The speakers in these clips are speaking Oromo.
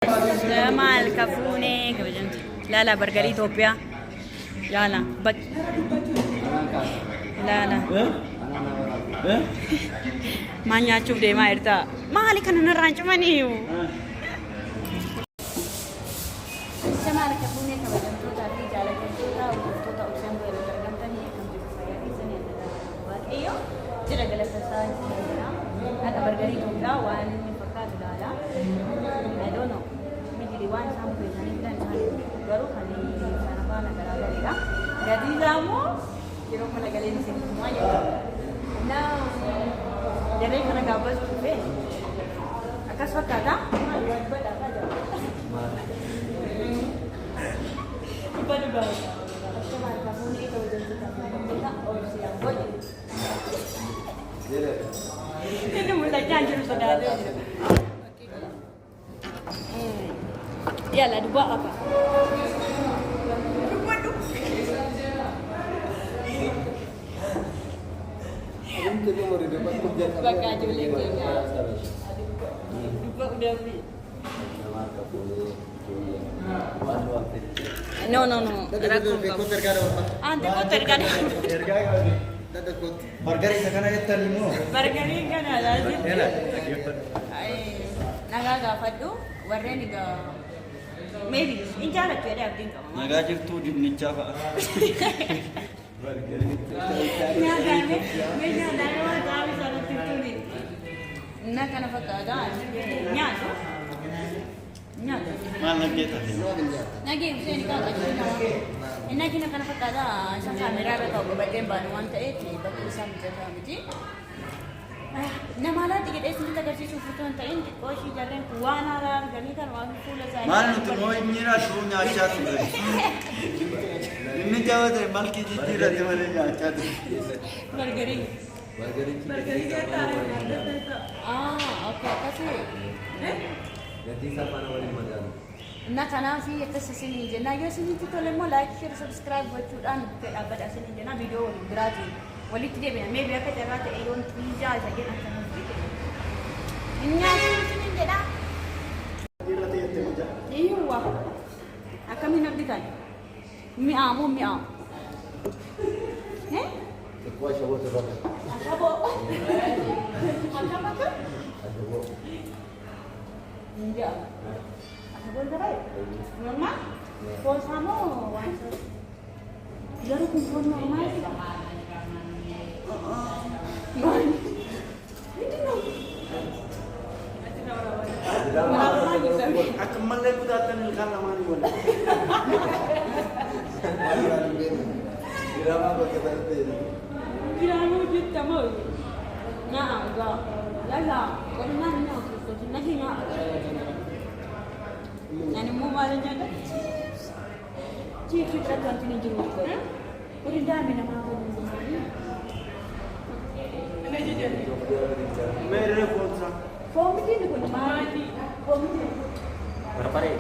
مع الكافوني كبجنت. لا لا برجري توبيا. لا لا لا لا ما نشوف دي ما يرتا ما عليك أنا نرانش منيو. سمع الكافوني كبجنت تابي جالك جنتا وتوتا أوكسين بيرو ترجم تاني كم جفايا إنسان يتدا أيوه جرا جلسة ساعة هذا برجري توبيا وأنا فكرت لا I don't know. One sampai hari dan hari baru kali sana negara kita. Jadi kamu kira mana kali ini semua ya. Nah, jadi karena gabus juga. Akas waktu buat apa aja. Ibadah baru. Cuma kamu ni itu jadi kita orang siang buat. Ini mulai janji sudah ada. يلا دبا أبا بقى جولي دبا udah beli no terkadang Margari sakana yettalimu. Margari kan ada sih. Naga gafadu, warren ga maybe in jala kede abdin kama. Naga jirtu dinnicha fa. Naga me wa dawi sala tituli. Na kana fakada nyato. Mal nageta. Nagi useni ka kajina. Inna kina kana fakada sa kamera ba ka ba dem banuan ta eti ba ku sam jata miji. نمالا تيجي اسمه تكرسي شوفوا أنت إنت كوشي جالين كوانا را جميل الواقع كله زي ما نتمو إنيرا شو نعشات إني جاوز مالكي جديرة تمانية نعشات برجري كده أوكي كسي jadi siapa nama di mana? Nah karena sih itu sesini je, nah yo sini tu tolong mau like, share, subscribe buat cudan ke abad asini je, nah video gratis. Wali tidak benar, maybe aku cakap tu Elon pizza saja nak cakap begitu. Ini sini je dah. Iya wah, aku minat dikan. Miamu. Kuah siapa tu? Apa? Apa? Enggak. Apa boleh? Normal? Kau sama? Jadi kumpul normal sih. Aku malah aku datang ni kan nama ni boleh. Kira apa kita itu? Kira lu kita mau. Nah, enggak. Lala, kau mana tu? Nanti nak. Nani mau malanya kan? Cici terus ni jumpa. Kau dah mana mahu ni? मेरे कौन सा Form itu ni pun mati. Form itu. Berapa hari?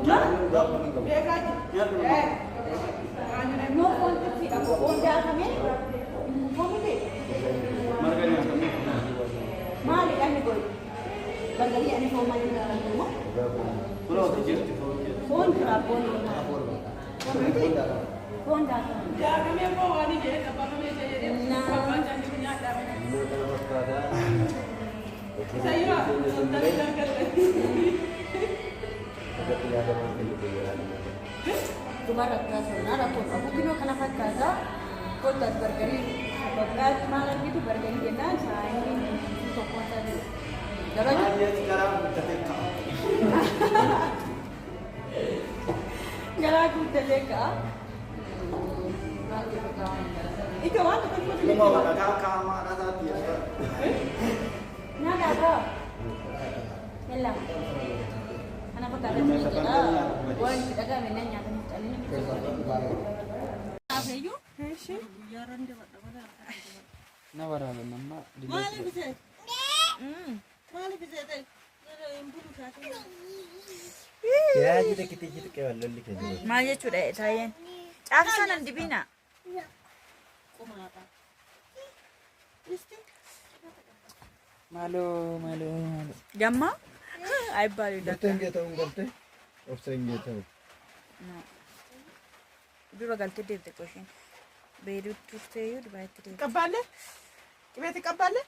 Udah? Ya No form itu aku form dah kami. Form itu. Marganya kami Mali kami koi. Bargali ane form mana dah kamu? Pulau tujuh Form kerap form. Form itu. Form dah. Ya kami mau wani je, apa kami je je. Papa jangan punya ada. Saya sudah bilang kerja. तुम्हारा क्या सुना रखो अब किनो खाना खात काजा को दस बर्गरी बर्गर माला की तो बर्गरी देना चाहेंगे तो कौन सा दे दरवाजा ये sekarang ketika गला को चलेगा इको वहाँ तो कुछ नहीं mau kakak mana tadi ya ना दादा يلا أنا بكرة وين kita kan menanya kan ini apa itu? Nawara nama Mali bisa. Mali bisa deh. Impuru satu. Ya jadi kita kayak loli kayak. Malia sudah saya. Apa sana di bina? Kau mana? Malu. Gamma? Ay bali da. Galtee ingee ta'uun galtee obsa ingee ta'u. Dura galtee deemte qosheen. Beeruutti turtee yoo dubaatti deemte. Qabbaale? Qibeeti qabbaale?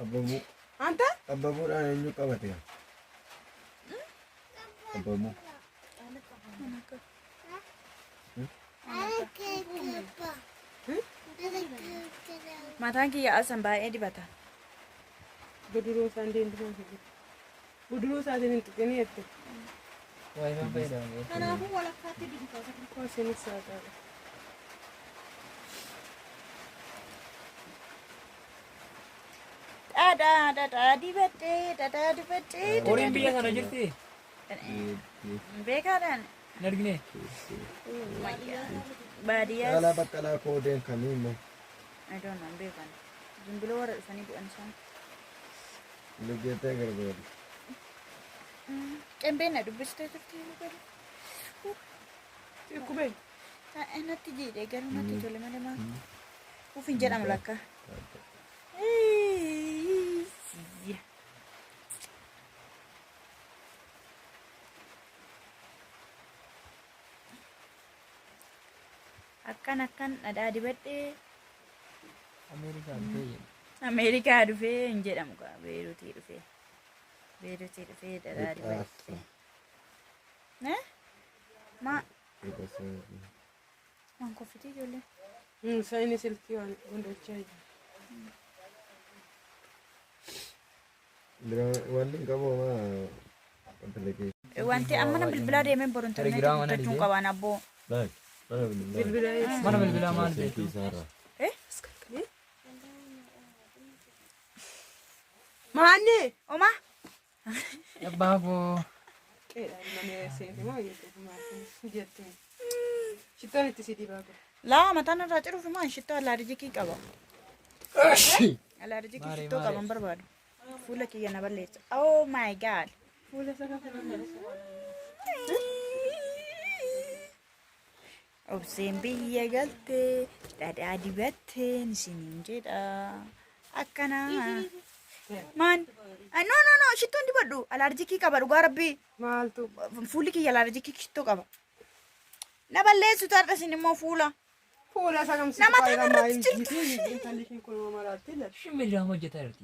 Abbabuu. Anta? Abbabuudhaan eenyu qabate? Abbabuu. Mataan kiyya asan baay'ee dibata. Guduruu isaan deembisan jiru. Guduruu isaatiin hin tuqinii jette. Wai fayyadamu. Kanaafuu walakkaatti dibata. Koosinis haa ta'u. Dadaa dibattee. Horiin biyya sana jirti? Beekaadhaan. Hin argine? Baadiyyaas. Caalaa baqqalaa koodeen kamii immoo I don't know, beekan. Jimbila warra dhufanii bu'an isaan. luggeettee gargaaru. Qembeen na dubbistee turte. Kubee. Natti jiidhee garuu natti tole malee maal. Ufin jedhamu lakka. Akkan dhadhaa dibadhee Ameerikaa dhufee hin jedhamu kaa Beeruutii dhufee dhadhaa dibadhee. Waan koffitii ijoollee. Saayinii silkii waan hundachaa jiru. Wanni qaboomaa Wanti amma na bilbilaa deemee boru intarneetii guuttachuun qabaan abboo. Mana bilbilaa maal beektu? Maanni? Oma? Abbaafoo. Qeedhaan mana seente moo jette shittoon itti si dibaa kun. Laa mataan irraa ciruuf maa shittoo alaarjikii qaba. Alaarjikii shittoo qaban barbaadu. Fuula kiyya na balleessa. Oh my god. Fuula isaa kan Obseen biyya galtee dhadhaa dibatteen isiniin jedha. Akkanaa. Maan? No, shittoon dibadhu. Alaarjikii qaba dhugaa rabbii. maaltu? Fuulli kiyya alaarjikii shittoo qaba. Na balleessu taarra isin immoo fuula. Fuula isaa kamsi Nama faayidaa tanarratti maayii jirtu. jitii intalli isheen kun maraatti laata. Shimmiidhaan hojjetaa jirti.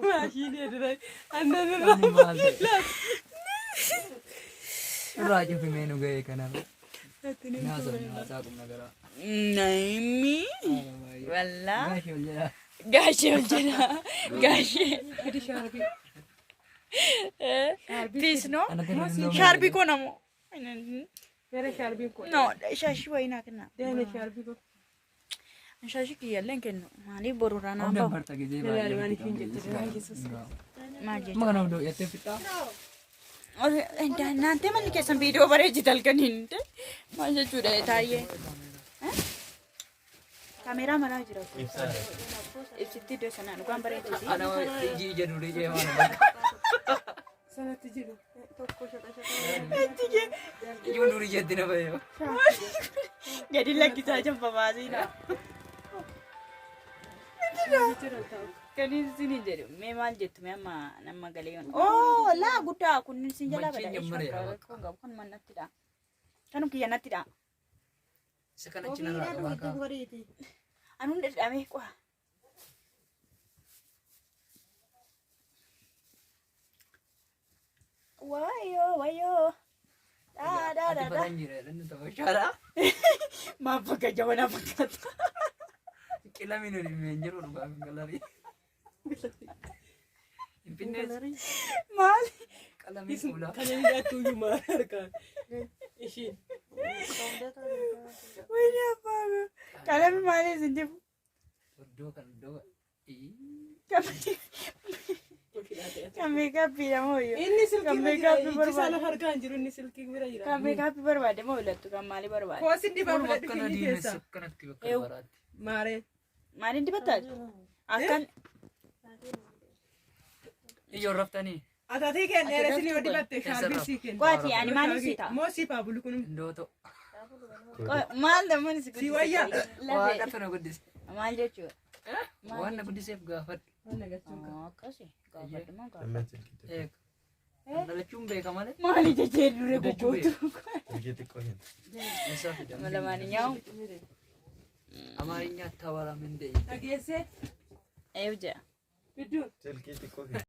Maashinii adiraa annan Ani irraa maal ta'e? Irraa cufimee nu ga'e kanaaf. Naasaa qubna garaa. Naimi. Wallah. Gaashee ol jedhaa. Gaashee ol jedha. Gaashee. gadi shaarbii. Please no. Anatti Sharbii koo namoo. Gara shaarbiin kun. No, shaashii wayii naa kenna. Deene shaarbii kun. Shaashii kiyyaallee hin kennu. Maaliif boru irraa naa Hunda bahu? barta gizee Ilaali waan ishiin jette Yesuus. Maal jechuudha? Maka nama doo'yattee fixaa. Naantee manni keessan viidiyoo bareechi dalganiin maal jechuudha taayee. Kaameeraa maraa jira. Ibsitti iddoo sanaa dhugaan bareechiti. Ana ijii jedhu rijee waan bakka. Sanatti jiru. Tokko shaqa. Ijuun durii jetti na fayyoo. Gadi lakkisaa jabba baasiidha. Kan isin jedhu mee maal jettu mee amma nama galee yoon. Oh laa guddaa kun isin jalaa bada. Kun mannattidha. Kanum kiyya nattidha. Isa kana cina irraa qabaa kaa. Anu dhadhamee qoa. Wayo. Ati baran jira jedhan ta'uu shaadhaa. Maaf bakka jabanaa fakkaata. Qilamiin olii mee hin jiru dhugaa galarii. Hin finnees. Maal? Qalamii fuulaa. Kan inni jaattuu iyyuu maal harkaan. Ishiin. Wayii abbaa. Qalami maaliif hin jiru? Iddoo kan iddoo. Kan meekaappii moo yoo? Inni silkii Kan bira meekaappii jira. Ijji isaa barbaade. lafa harkaan jiru inni silkii bira jira. Kan meekaappii barbaade moo filattu kan maalii barbaade? Koosin dibaa Fuuluma fudhadhu akkana finni diimessu keessa. akkanatti bakka baraatti. Maareen. Maaliin dibataa? Akkan Iyyoon raftanii. Atatii kenneera isin yoo dibatte shaarbii sii kenna. qoati ani maaliin siita? Moo sii paabulu kun Indoo ta'u. Maal damman si Si wayyaa. Waaqa tana guddise. Maal jechuudha? Waan guddiseef gaafadhu. Mana gachuun qaba. Akkasi gaafadhuma gaafadhu. Amma silkii xiqqoo. Eega. Dhalachuun beeka malee. Maali jechee dure gochootu. Silkii xiqqoo hin. Isaa fidamee. ለማንኛውም አማርኛ አታወራም እንደ Dhageessee ኤውጀ bidduu Silkii xiqqoo hin.